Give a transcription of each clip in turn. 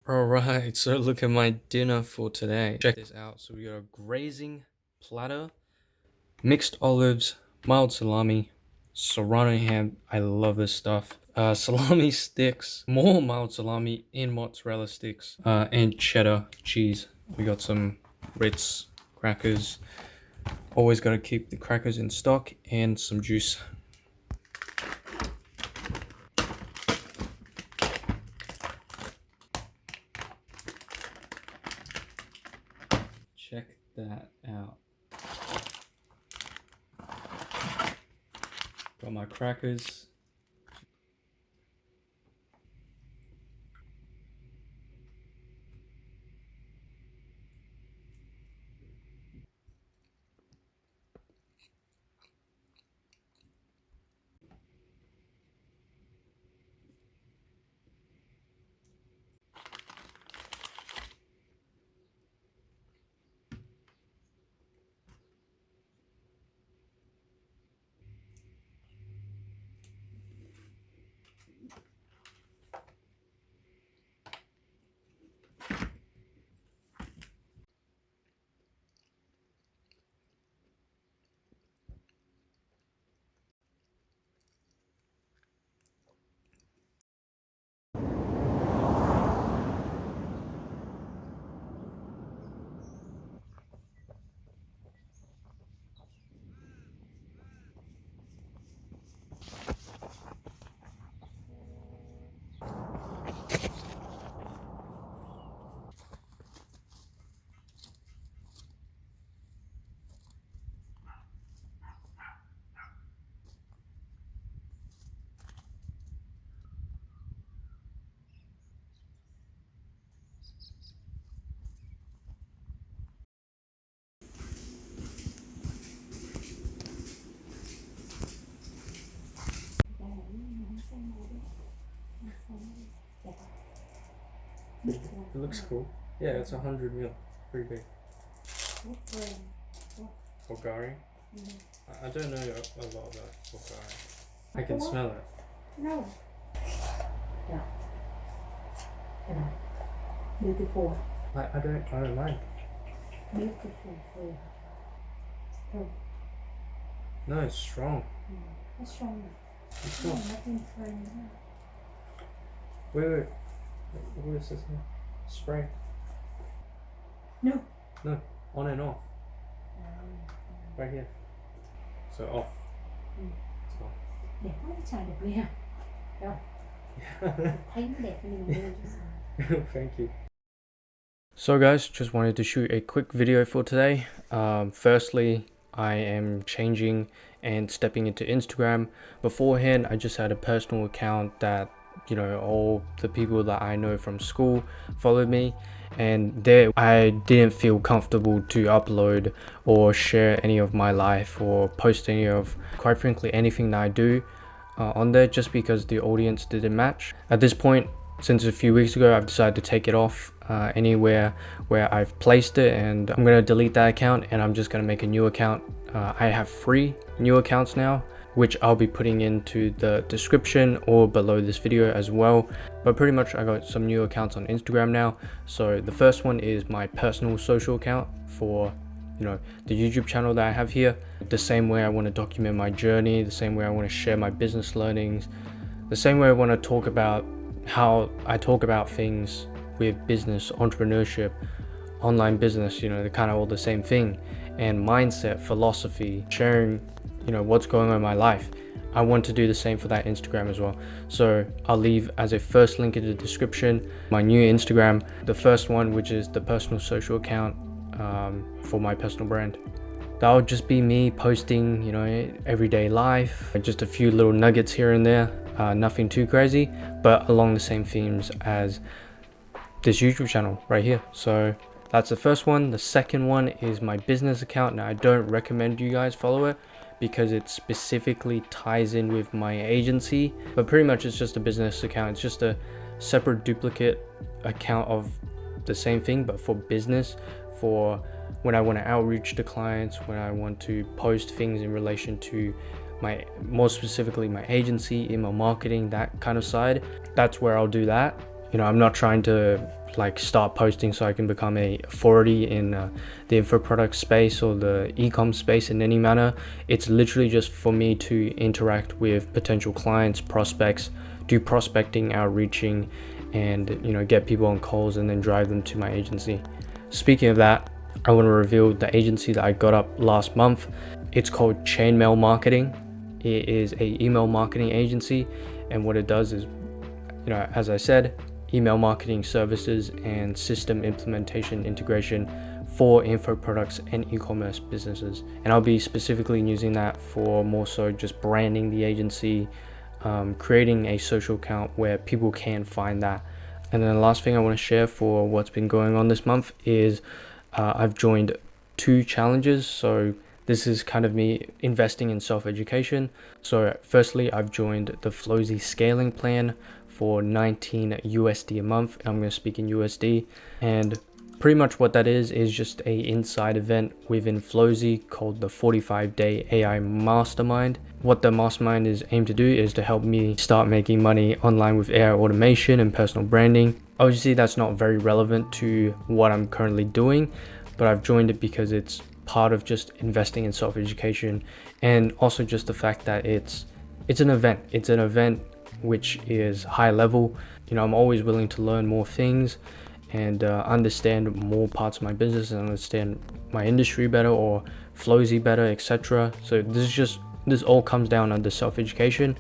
Alright, so look at my dinner for today. Check this out. So we got a grazing platter, mixed olives, mild salami, serrano ham. I love this stuff. Salami sticks, more mild salami in mozzarella sticks, and cheddar cheese. We got some Ritz crackers. Always got to keep the crackers in stock, and some juice. Check that out. Got my crackers. It looks cool. Yeah, it's 100 mil. Pretty big. Bulgari? I don't know a lot about Bulgari. I can smell it. No. Yeah. Beautiful. I don't mind. Beautiful flavor. Oh, No, it's strong. it's strong. It's No, not. nothing fine. Wait. What is this now? Spray. No. No, on and off. Right here. So off. It's off. Đẹp quá cái chai đẹp ghê ha. Đâu? Thấy nó đẹp nên mình mua chứ sao. Thank you. So guys, just wanted to shoot a quick video for today. Firstly, I am changing and stepping into Instagram. Beforehand, I just had a personal account that, you know, all the people that I know from school followed me, and there I didn't feel comfortable to upload or share any of my life or post any of, quite frankly, anything that I do on there, just because the audience didn't match. At this point, since a few weeks ago, I've decided to take it off anywhere where I've placed it, and I'm gonna delete that account and I'm just gonna make a new account. I have 3 new accounts now, which I'll be putting into the description or below this video as well. But pretty much I got some new accounts on Instagram now. So the first one is my personal social account for, you know, the YouTube channel that I have here. The same way I want to document my journey, the same way I want to share my business learnings, the same way I want to talk about how I talk about things with business, entrepreneurship, online business, you know, they're kind of all the same thing. And mindset, philosophy, sharing, you know, what's going on in my life. I want to do the same for that Instagram as well. So I'll leave as a first link in the description my new Instagram, the first one, which is the personal social account for my personal brand. That'll just be me posting, you know, everyday life, just a few little nuggets here and there, nothing too crazy, but along the same themes as this YouTube channel right here. So that's the first one. The second one is my business account. Now I don't recommend you guys follow it because it specifically ties in with my agency, but pretty much it's just a business account. It's just a separate duplicate account of the same thing, but for business, for when I want to outreach to clients, when I want to post things in relation to my, more specifically my agency, email marketing, that kind of side. That's where I'll do that. I'm not trying to like start posting so I can become a authority in the info product space or the e-com space in any manner. It's literally just for me to interact with potential clients, prospects, do prospecting, outreaching, and get people on calls and then drive them to my agency. Speaking of that, I want to reveal the agency that I got up last month. It's called Chainmail Marketing. It is a email marketing agency, and what it does is, as I said, email marketing services and system implementation integration for info products and e-commerce businesses. And I'll be specifically using that for more so just branding the agency, creating a social account where people can find that. And then the last thing I want to share for what's been going on this month is I've joined 2 challenges. So this is kind of me investing in self-education. So firstly, I've joined the Flozy Scaling Plan for 19 USD a month. I'm going to speak in USD, and pretty much what that is just a inside event within Flozy called the 45-day AI Mastermind. What the mastermind is aimed to do is to help me start making money online with AI automation and personal branding. Obviously that's not very relevant to what I'm currently doing, but I've joined it because it's part of just investing in self-education, and also just the fact that it's an event which is high level. I'm always willing to learn more things and understand more parts of my business and understand my industry better or Flozy better, etc. So this all comes down under self-education,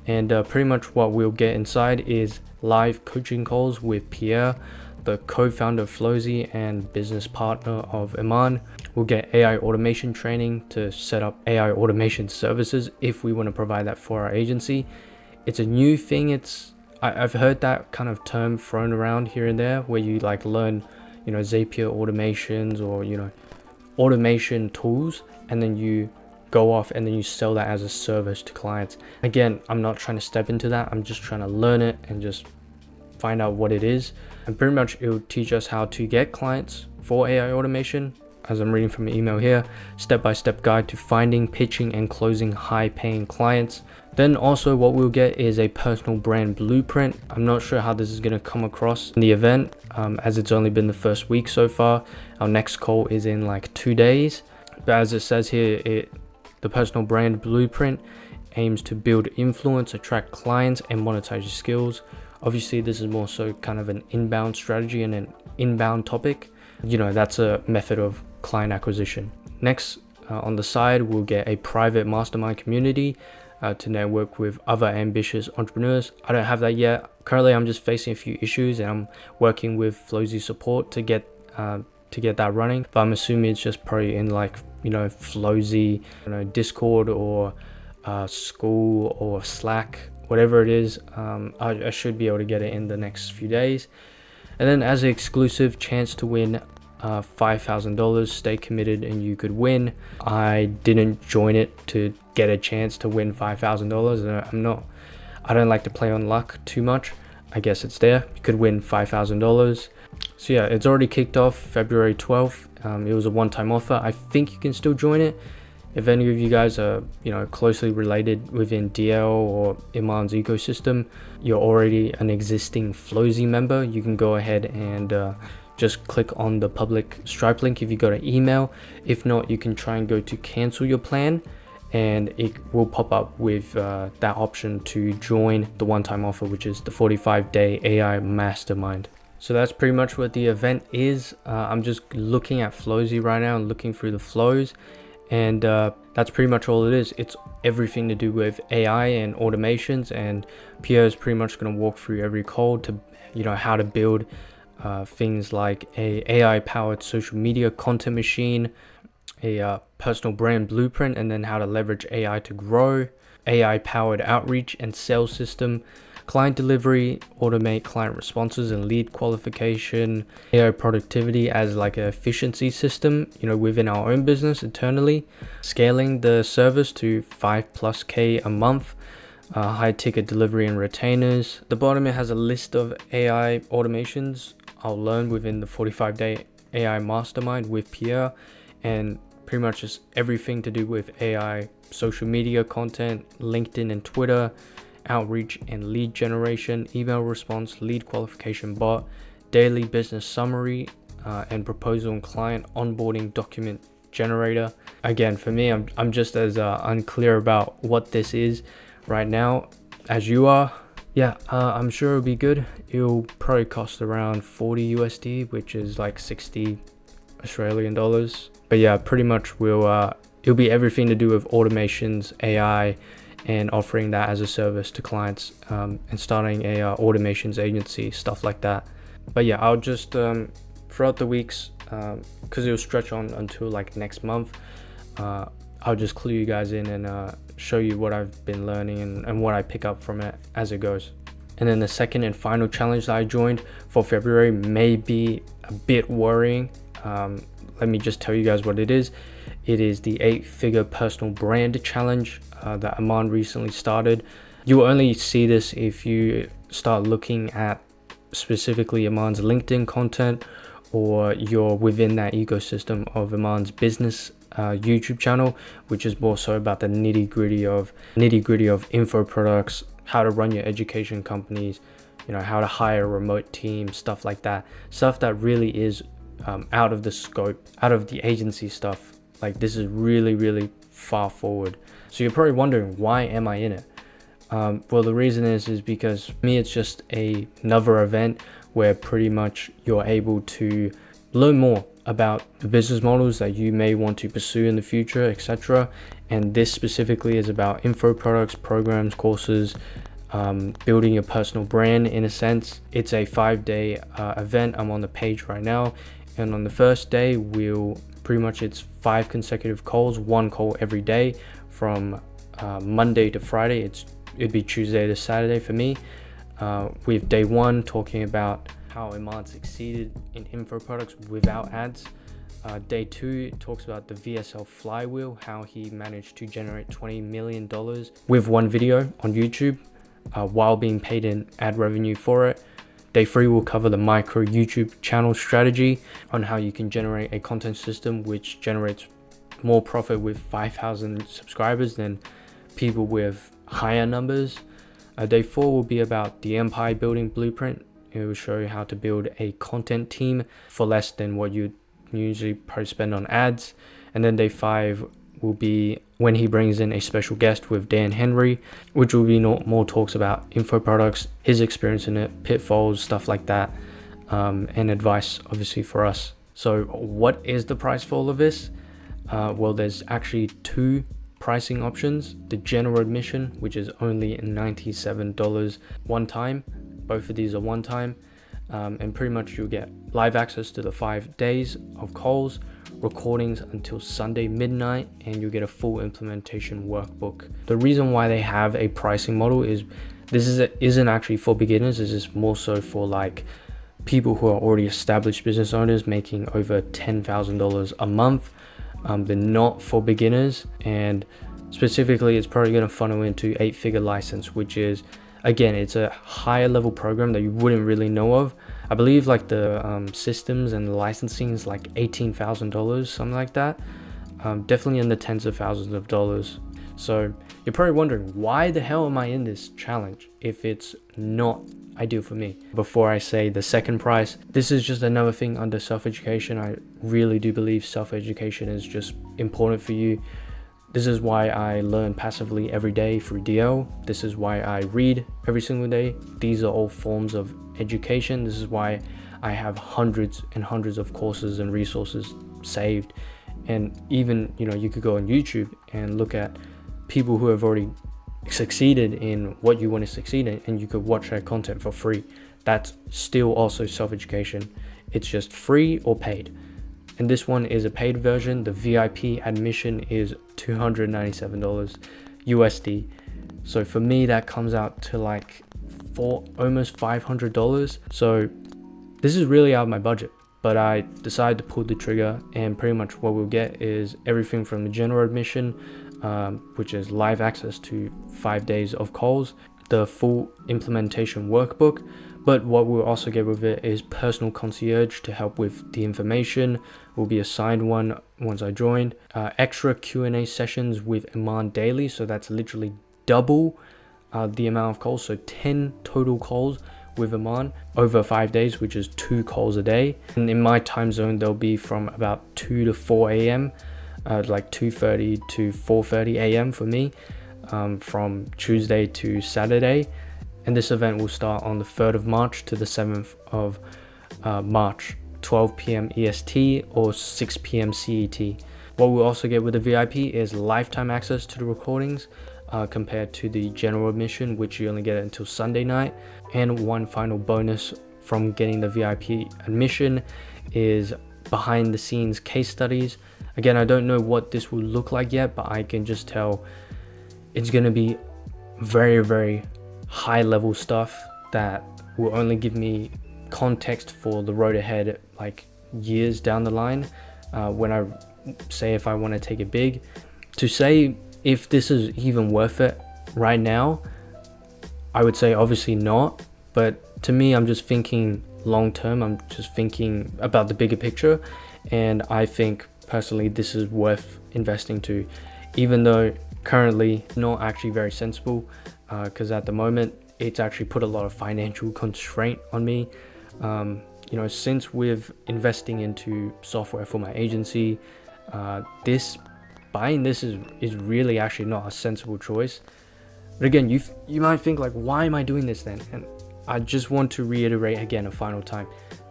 and pretty much what we'll get inside is live coaching calls with Pierre, the co-founder of Flozy and business partner of Iman. We'll get AI automation training to set up AI automation services if we want to provide that for our agency. It's a new thing. I've heard that kind of term thrown around here and there, where you like learn, Zapier automations or, automation tools, and then you go off and then you sell that as a service to clients. Again, I'm not trying to step into that. I'm just trying to learn it and just find out what it is. And pretty much it will teach us how to get clients for AI automation. As I'm reading from the email here, step-by-step guide to finding, pitching, and closing high-paying clients. Then also what we'll get is a personal brand blueprint. I'm not sure how this is going to come across in the event, as it's only been the first week so far. Our next call is in like 2 days. But as it says here, the personal brand blueprint aims to build influence, attract clients, and monetize your skills. Obviously, this is more so kind of an inbound strategy and an inbound topic. That's a method of client acquisition. Next, on the side, we'll get a private mastermind community to network with other ambitious entrepreneurs. I don't have that yet. Currently, I'm just facing a few issues, and I'm working with Flozy support to get that running. But I'm assuming it's just probably in like Flozy, Discord or School or Slack, whatever it is. I should be able to get it in the next few days. And then as an exclusive chance to win $5,000, stay committed and you could win. I didn't join it to get a chance to win $5,000. I don't like to play on luck too much. I guess it's there. You could win $5,000. So yeah, it's already kicked off February 12th. It was a one-time offer. I think you can still join it. If any of you guys are, closely related within DL or Iman's ecosystem, you're already an existing Flozy member, you can go ahead and just click on the public Stripe link if you got an email. If not, you can try and go to cancel your plan, and it will pop up with that option to join the one-time offer, which is the 45-day AI Mastermind. So that's pretty much what the event is. I'm just looking at Flozy right now and looking through the flows. And that's pretty much all it is. It's everything to do with AI and automations, and Pierre is pretty much going to walk through every code to, how to build things like a AI-powered social media content machine, a personal brand blueprint, and then how to leverage AI to grow, AI-powered outreach and sales system, client delivery, automate client responses and lead qualification, AI productivity as like an efficiency system, within our own business internally, scaling the service to 5+K a month, high ticket delivery and retainers. At the bottom, it has a list of AI automations I'll learn within the 45-day AI Mastermind with Pierre, and pretty much just everything to do with AI, social media content, LinkedIn and Twitter, outreach and lead generation, email response, lead qualification bot, daily business summary, and proposal and client onboarding document generator. Again, for me, I'm just as unclear about what this is right now as you are. Yeah, I'm sure it'll be good. It'll probably cost around 40 USD, which is like 60 Australian dollars. But yeah, pretty much it'll be everything to do with automations, AI, and offering that as a service to clients, and starting a automations agency, stuff like that. But yeah, I'll just throughout the weeks, because it'll stretch on until like next month, I'll just clue you guys in and show you what I've been learning and what I pick up from it as it goes. And then the second and final challenge that I joined for February may be a bit worrying. Let me just tell you guys what it is. It is the 8-figure personal brand challenge that Aman recently started. You will only see this if you start looking at specifically Aman's LinkedIn content, or you're within that ecosystem of Aman's business YouTube channel, which is more so about the nitty gritty of info products, how to run your education companies, how to hire a remote team, stuff like that. Stuff that really is out of the scope, out of the agency stuff. Like, this is really, really far forward. So you're probably wondering, why am I in it? Well, the reason is because for me, it's just another event where pretty much you're able to learn more about the business models that you may want to pursue in the future, etc. And this specifically is about info products, programs, courses, building your personal brand in a sense. It's a 5-day event. I'm on the page right now, and on the first day it's 5 consecutive calls, 1 call every day from Monday to Friday. It'd be Tuesday to Saturday for me. With day 1 talking about how Aman succeeded in info products without ads. Day 2 talks about the VSL flywheel, how he managed to generate $20 million with 1 video on YouTube while being paid in ad revenue for it. Day 3 will cover the micro YouTube channel strategy on how you can generate a content system which generates more profit with 5,000 subscribers than people with higher numbers. Day 4 will be about the empire building blueprint. It will show you how to build a content team for less than what you usually probably spend on ads. And then day 5 will be when he brings in a special guest with Dan Henry, which will be more talks about info products, his experience in it, pitfalls, stuff like that, and advice obviously for us. So what is the price for all of this? Well, there's actually 2 pricing options. The general admission, which is only $97 one time. Both of these are one time, and pretty much you'll get live access to the 5 days of calls, recordings until Sunday midnight, and you'll get a full implementation workbook. The reason why they have a pricing model is this isn't actually for beginners. This is more so for like people who are already established business owners making over $10,000 a month. They're not for beginners, and specifically it's probably going to funnel into 8-figure license, which is, again, it's a higher level program that you wouldn't really know of. I believe like the systems and the licensing is like $18,000, something like that. Definitely in the tens of thousands of dollars. So you're probably wondering, why the hell am I in this challenge if it's not ideal for me? Before I say the second price, this is just another thing under self-education. I really do believe self-education is just important for you. This is why I learn passively every day through DL. This is why I read every single day. These are all forms of education. This is why I have hundreds and hundreds of courses and resources saved. And even, you could go on YouTube and look at people who have already succeeded in what you want to succeed in, and you could watch their content for free. That's still also self-education. It's just free or paid. And this one is a paid version. The VIP admission is $297 USD. So for me, that comes out to like almost $500. So this is really out of my budget, but I decided to pull the trigger, and pretty much what we'll get is everything from the general admission, which is live access to 5 days of calls, the full implementation workbook. But what we'll also get with it is personal concierge to help with the information. Will be assigned one once I joined. Extra Q&A sessions with Aman daily. So that's literally double the amount of calls, so 10 total calls with Aman over 5 days, which is 2 calls a day. And in my time zone, they'll be from about 2 to 4 a.m., like 2:30 to 4:30 a.m. for me, from Tuesday to Saturday. And this event will start on the 3rd of March to the 7th of March, 12 p.m. EST or 6 p.m. CET. What we'll also get with the VIP is lifetime access to the recordings, compared to the general admission, which you only get until Sunday night. And one final bonus from getting the VIP admission is behind the scenes case studies. Again, I don't know what this will look like yet, but I can just tell it's going to be very, very high level stuff that will only give me context for the road ahead, like years down the line, when I say if I want to take it big. To say if this is even worth it right now, I would say obviously not, but to me, I'm just thinking long term. I'm just thinking about the bigger picture, and I think personally this is worth investing to, even though currently not actually very sensible, because at the moment it's actually put a lot of financial constraint on me. Since with investing into software for my agency, buying this is really actually not a sensible choice. But again, you might think like, why am I doing this then? And I just want to reiterate again a final time,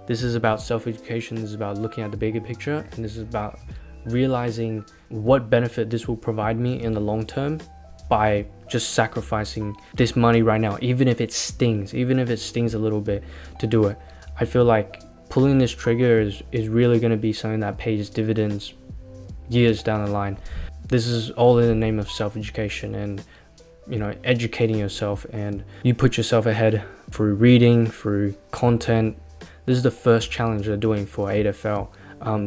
this is about self-education. This is about looking at the bigger picture, and this is about realizing what benefit this will provide me in the long term by just sacrificing this money right now, even if it stings a little bit to do it. I feel like pulling this trigger is really going to be something that pays dividends years down the line. This is all in the name of self-education and educating yourself, and you put yourself ahead through reading, through content. This is the first challenge they're doing for 8FL,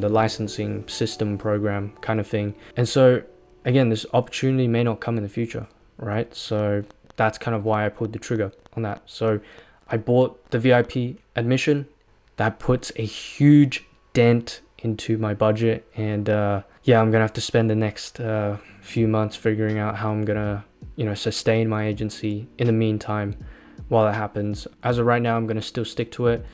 the licensing system program kind of thing. And so again, this opportunity may not come in the future, right? So that's kind of why I pulled the trigger on that. So I bought the VIP admission. That puts a huge dent into my budget, and I'm gonna have to spend the next few months figuring out how I'm gonna sustain my agency in the meantime while that happens. As of right now, I'm gonna still stick to it.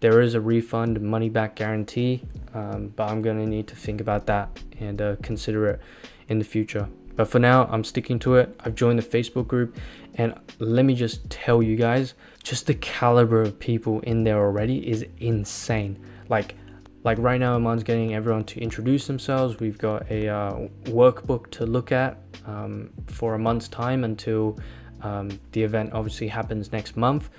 There is a refund money back guarantee, but I'm gonna need to think about that and consider it in the future. But for now, I'm sticking to it. I've joined the Facebook group, and let me just tell you guys, just the caliber of people in there already is insane. Like right now, Aman's getting everyone to introduce themselves. We've got a workbook to look at for a month's time until the event obviously happens next month.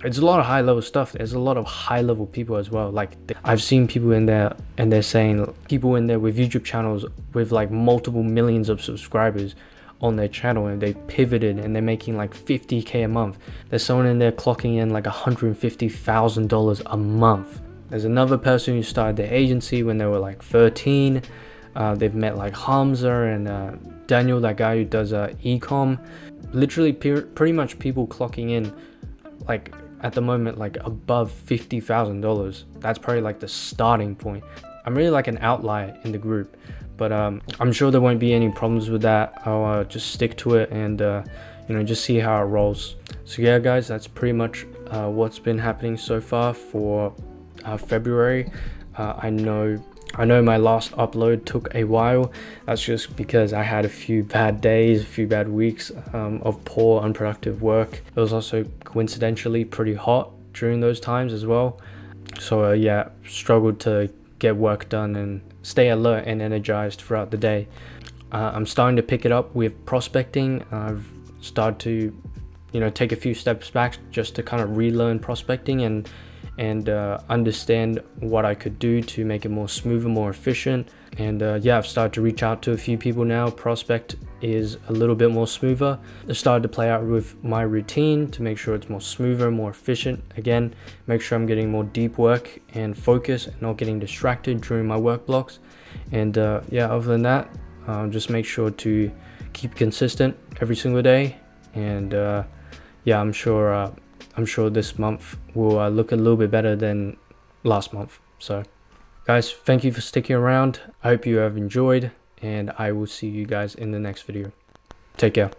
It's a lot of high level stuff. There's a lot of high level people as well. Like I've seen people in there, and they're saying people in there with YouTube channels with like multiple millions of subscribers on their channel, and they've pivoted and they're making like 50k a month. There's someone in there clocking in like $150,000 a month. There's another person who started their agency when they were like 13. They've met like Hamza and Daniel, that guy who does e-com. Literally pretty much people clocking in like at the moment like above $50,000. That's probably like the starting point. I'm really like an outlier in the group, but I'm sure there won't be any problems with that. I'll just stick to it and just see how it rolls. So yeah guys, that's pretty much what's been happening so far for February. I know my last upload took a while. That's just because I had a few bad days, a few bad weeks of poor, unproductive work. It was also coincidentally pretty hot during those times as well. So struggled to get work done and stay alert and energized throughout the day. I'm starting to pick it up with prospecting. I've started to take a few steps back just to kind of relearn prospecting and understand what I could do to make it more smoother, more efficient. And I've started to reach out to a few people now. Prospect is a little bit more smoother. I started to play out with my routine to make sure it's more smoother, more efficient. Again, make sure I'm getting more deep work and focus and not getting distracted during my work blocks. And other than that, just make sure to keep consistent every single day. And I'm sure this month will look a little bit better than last month. So guys, thank you for sticking around. I hope you have enjoyed, and I will see you guys in the next video. Take care.